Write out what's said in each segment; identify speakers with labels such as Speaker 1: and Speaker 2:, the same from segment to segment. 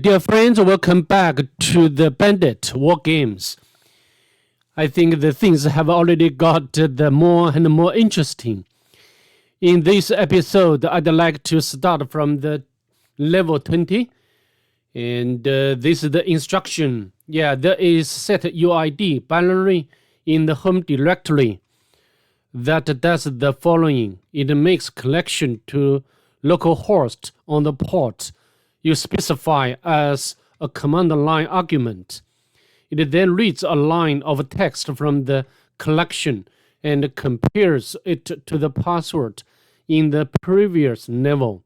Speaker 1: Dear friends, welcome back to the Bandit War Games. I think the things have already got the more and more interesting. In this episode, I'd like to start from the level 20. And this is the instruction. Yeah, there is set UID binary in the home directory that does the following. It makes connection to localhost on the port you specify as a command line argument. It then reads a line of text from the collection and compares it to the password in the previous level.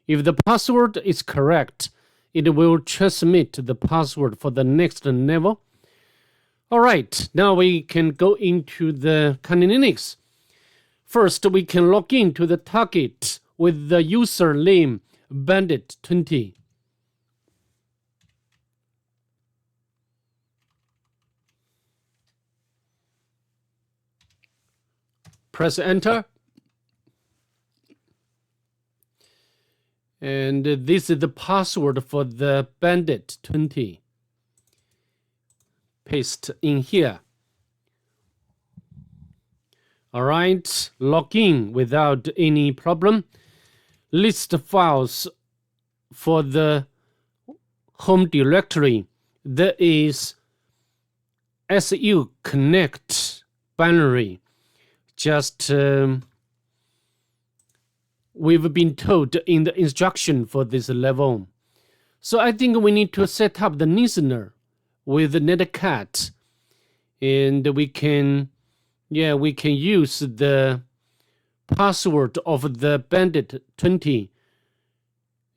Speaker 1: If the password is correct, it will transmit the password for the next level. All right, now we can go into the Kali Linux. First, we can log into the target with the username Bandit 20. Press enter. And this is the password for the Bandit 20. Paste in here. All right, log in without any problem. List files for the home directory. There is SU connect binary. Just we've been told in the instruction for this level. So I think we need to set up the listener with netcat, and we can use the password of the Bandit 20,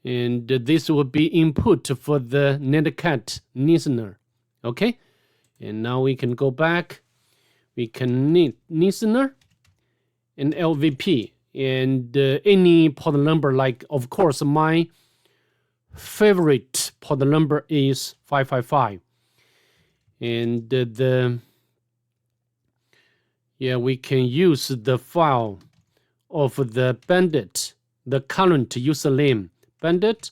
Speaker 1: and this will be input for the netcat listener. Okay, and now we can go back. We can need listener and LVP and any port number. Like, of course, my favorite port number is 555, and we can use the file of the Bandit, the current username Bandit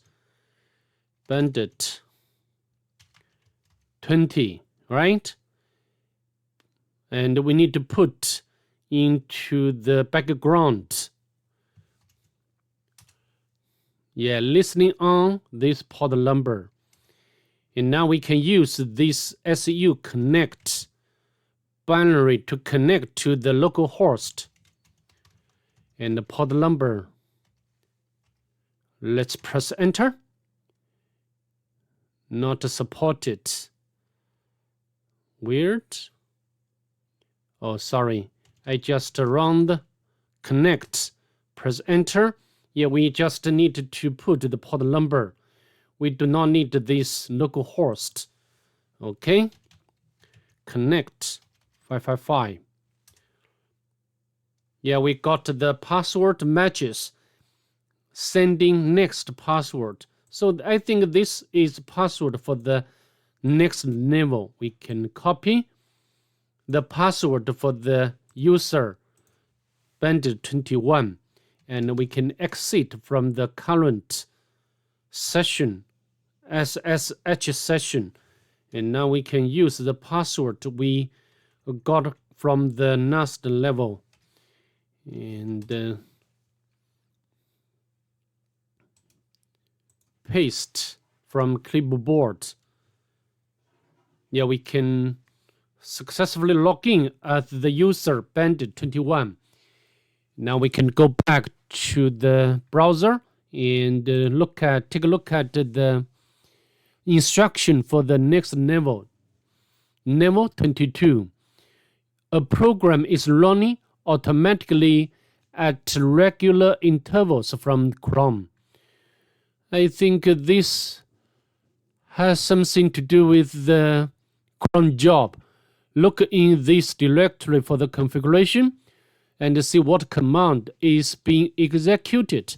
Speaker 1: 20, right? And we need to put into the background. Listening on this port number. And now we can use this SU connect binary to connect to the local host. And the port number. Let's press enter. Not supported. Weird. Oh, sorry. I just run the connect. Press enter. We just need to put the port number. We do not need this local host. Okay. Connect 555. We got the password matches. Sending next password. So I think this is password for the next level. We can copy the password for the user Bandit 21, and we can exit from the current session, SSH session, and now we can use the password we got from the last level, and paste from clipboard. We can successfully log in as the user Bandit 21. Now we can go back to the browser and take a look at the instruction for the next level. Level 22. A program is running automatically at regular intervals from Chrome. I think this has something to do with the cron job. Look in this directory for the configuration and see what command is being executed.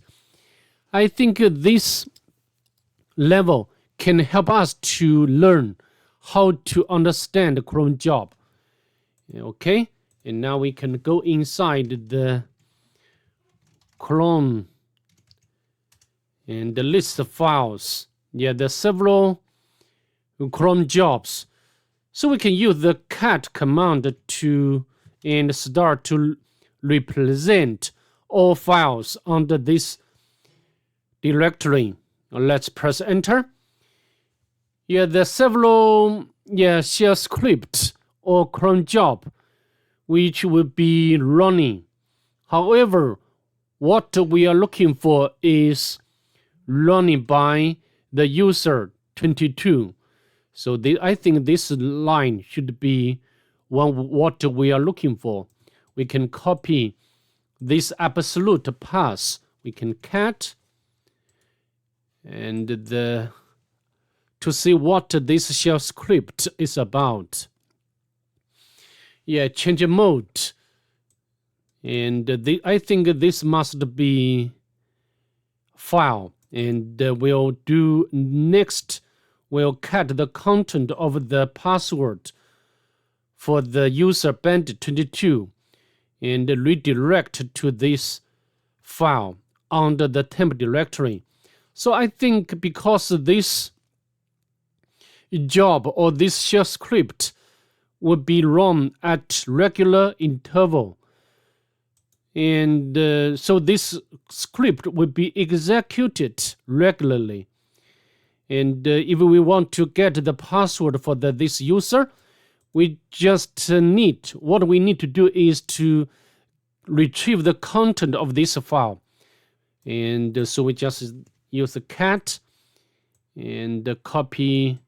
Speaker 1: I think this level can help us to learn how to understand the cron job. Okay, and now we can go inside the cron and list the files. the several cron jobs. So we can use the cat command to and start to represent all files under this directory. Let's press enter. There are several shell scripts or cron job which will be running. However, what we are looking for is running by the user 22. So I think this line should be what we are looking for. We can copy this absolute path. We can cat and to see what this shell script is about. Change mode. And I think this must be file. And we'll do next. We'll cut the content of the password for the user Bandit22 and redirect to this file under the temp directory. So I think because this job or this shell script would be run at regular interval, and so this script will be executed regularly. And if we want to get the password for this user, we just what we need to do is to retrieve the content of this file. And so we just use the cat and copy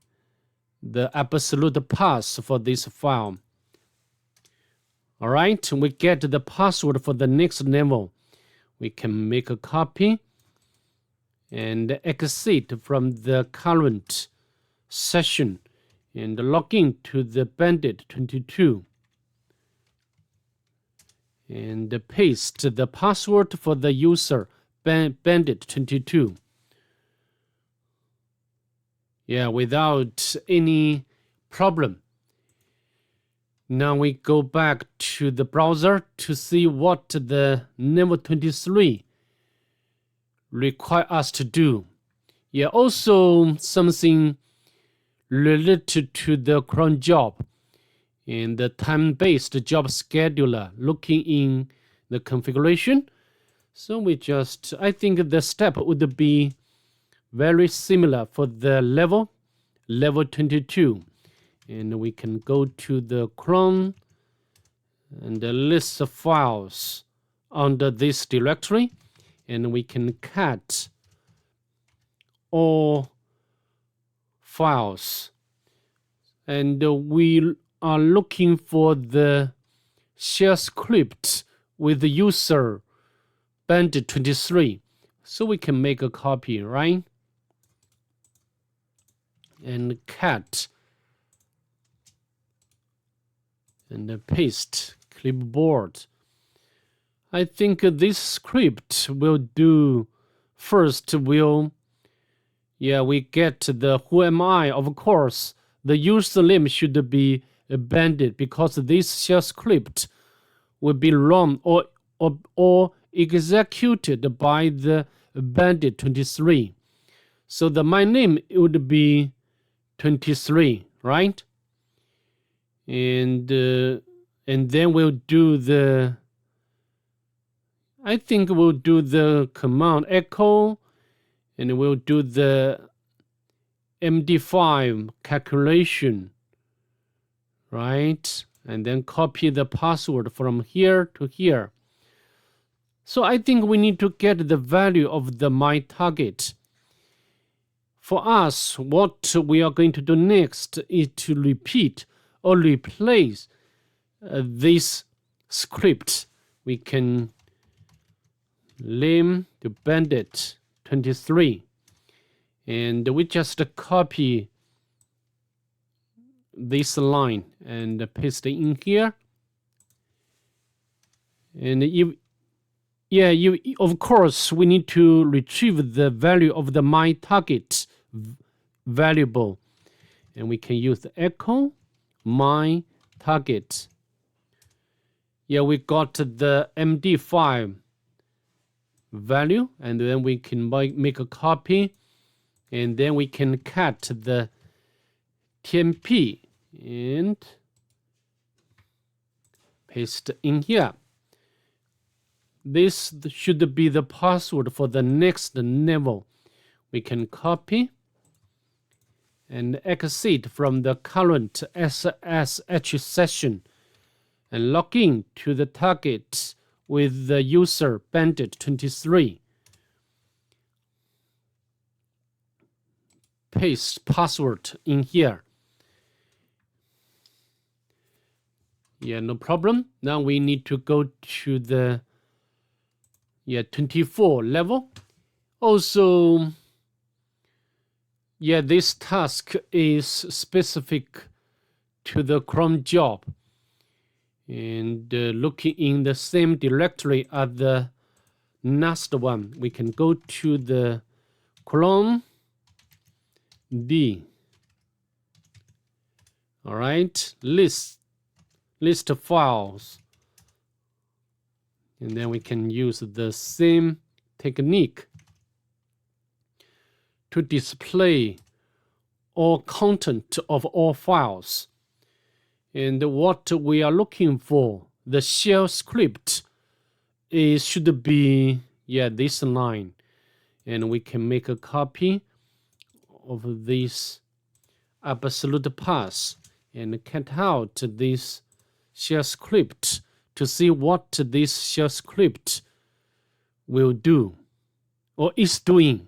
Speaker 1: the absolute path for this file. All right, we get the password for the next level. We can make a copy and exit from the current session and log in to the Bandit22 and paste the password for the user Bandit22. Without any problem. Now we go back to the browser to see what the level 23 require us to do. Also something related to the cron job and the time-based job scheduler, looking in the configuration. So I think the step would be very similar for the level 22. And we can go to the cron and the list of files under this directory, and we can cat all files. And we are looking for the shell script with the user Bandit23. So we can make a copy, right? And cat and paste clipboard. I think this script will do. First we get the who am I. Of course, the username should be Bandit, because this shell script will be run or executed by the Bandit23. So my name would be 23, right? And then we'll do I think we'll do the command echo, and we'll do the MD5 calculation, right? And then copy the password from here to here. So I think we need to get the value of my target. For us, what we are going to do next is to repeat or replace this script. We can name the Bandit23, and we just copy this line and paste it in here. And of course we need to retrieve the value of the my target variable, and we can use the echo my target. We got the MD5 value, and then we can make a copy And then we can cut the TMP and paste in here. This should be the password for the next level. We can copy and exit from the current SSH session and log in to the target with the user Bandit23. Paste password in here. Yeah, no problem. Now we need to go to the 24 level. Also, this task is specific to the Chrome job. And looking in the same directory as the last one, we can go to the Chrome D. All right, list files. And then we can use the same technique to display all content of all files. And what we are looking for, the shell script, should be this line. And we can make a copy of this absolute path and cut out this shell script to see what this shell script will do or is doing.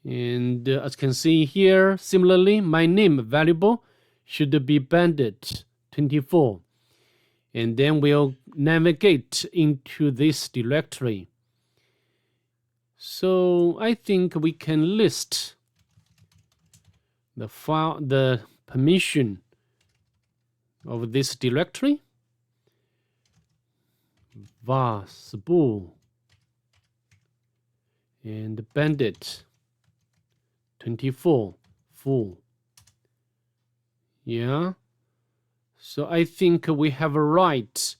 Speaker 1: And as you can see here, similarly, my name variable should be Bandit24. And then we'll navigate into this directory. So I think we can list the file, the permission of this directory. var spool and Bandit 24 full. Yeah, so I think we have a right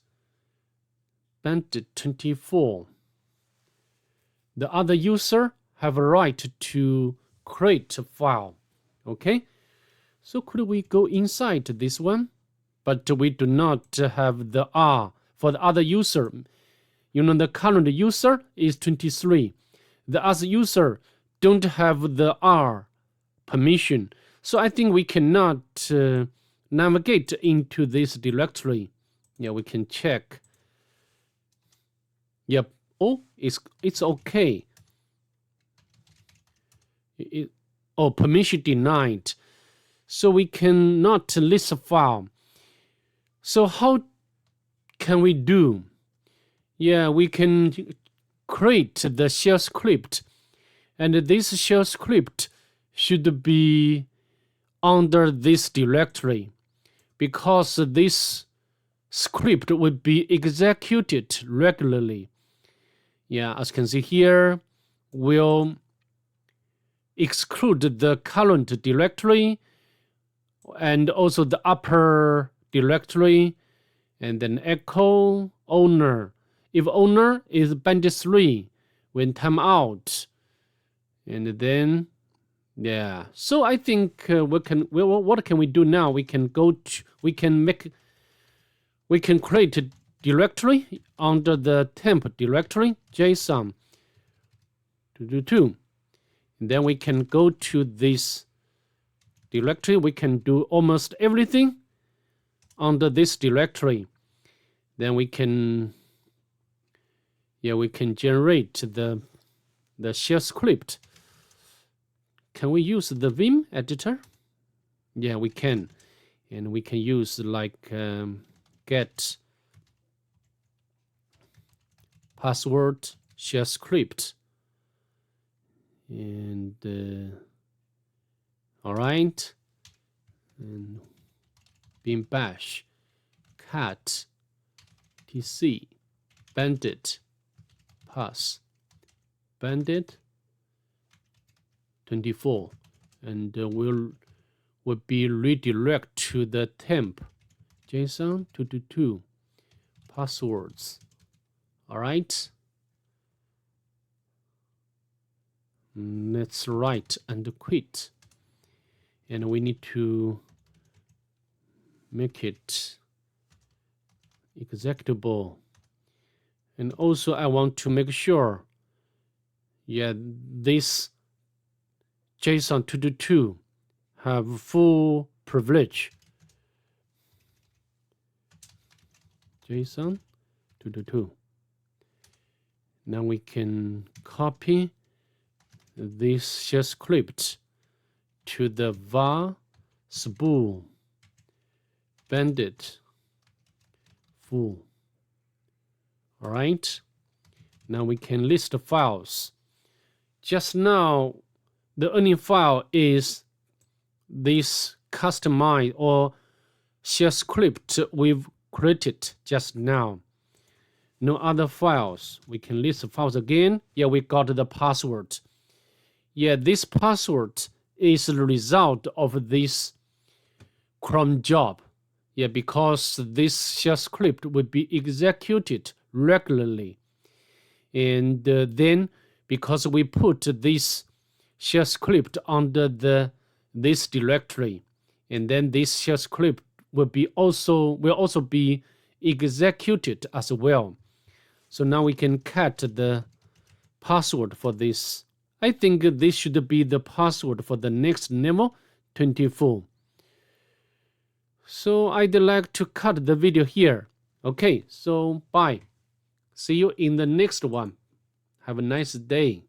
Speaker 1: Bandit 24. The other user have a right to create a file. Okay, so could we go inside this one? But we do not have the R for the other user. You know, the current user is 23. The other user don't have the R permission. So I think we cannot navigate into this directory. Yeah, we can check. Yep. Oh, it's okay. Permission denied. So we cannot list a file. So how can we do? Yeah, we can create the shell script. And this shell script should be under this directory, because this script would be executed regularly. Yeah, as you can see here, we'll exclude the current directory and also the upper directory, and then echo owner. If owner is Bandit3, when timeout, and then so I think what can we do now? We can create a directory under the temp directory JSON 222. And then we can go to this directory. We can do almost everything under this directory. Then we can generate the shell script. Can we use the Vim editor? Yeah, we can. And we can use like get password shell script. And all right. And Vim bash cat tc bandit pass bandit 24, and will be redirect to the temp JSON 222 passwords. All right. Let's write and quit. And we need to make it executable. And also I want to make sure, this JSON 222 have full privilege. JSON 222. Now we can copy this shell script to the var spool bandit full. All right. Now we can list the files. Just now, the only file is this customized or shell script we've created just now. No other files. We can list the files again. We got the password. This password is the result of this cron job. Because this shell script will be executed regularly. And then because we put this shell script under this directory, and then this shell script will also be executed as well. So now we can cut the password for this. I think this should be the password for the next level 24. So I'd like to cut the video here. Okay, so bye. See you in the next one. Have a nice day.